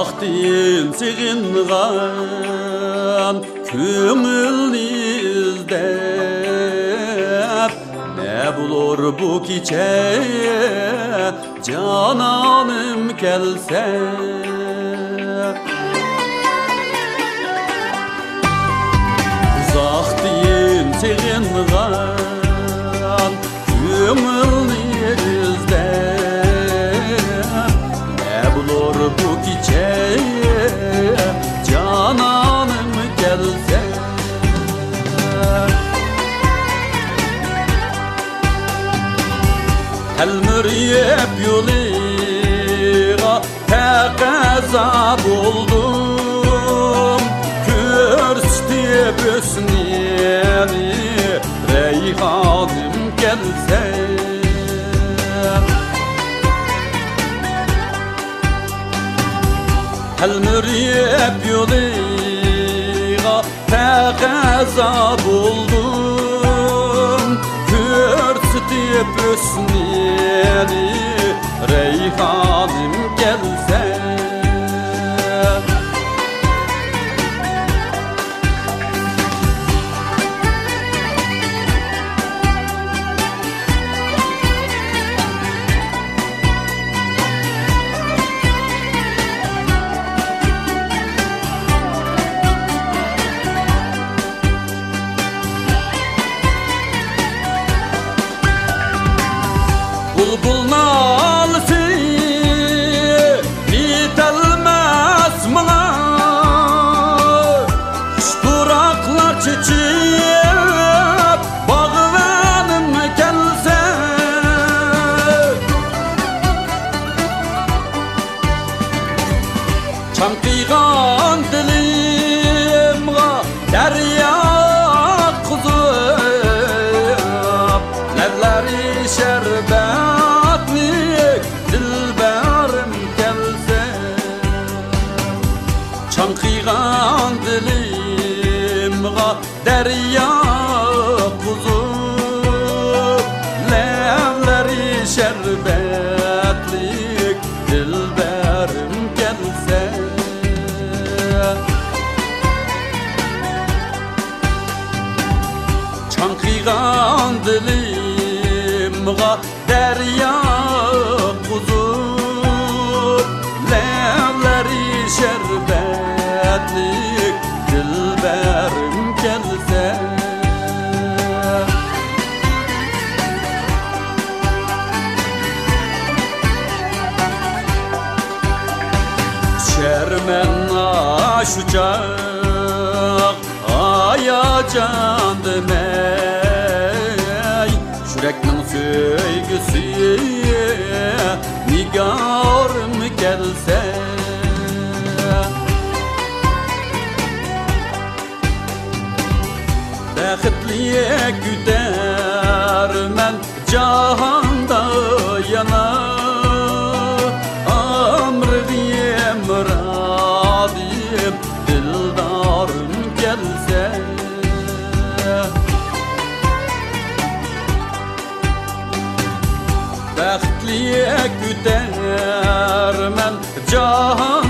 Vaktin sığıngan kömülni izlep ne bulur bu kiçe cananım gelse. Vaktin sığıngan kömülni izlep ne bulur bu kiçe cananım gelse. Helmüriyep yoliga taqaza buldum, körstip ösneni reyhanım gelse. Helmüriyep yoliga taqaza buldum, körstip ösneni reyhanım gelse. Bulbul nalısı bitelmez mına, kuraklar çiçek bağlanım gelse. Çankıygan dilimga derya kuzub, levleri şerbetlik dilberim gelse. Çankıygan dilimga derya kuzub, levleri şerbetlik dilberim gelse. Çankıygan dilimga derya kuzub, levleri şerbetlik dilberim gelse. Şermen aşucak ayacandım ey, yüreknin söygüsü nigarım gelse. Baxtliye güdermen cahanda yana, amriyem radim dildarım gelse. Baxtliye güdermen cahan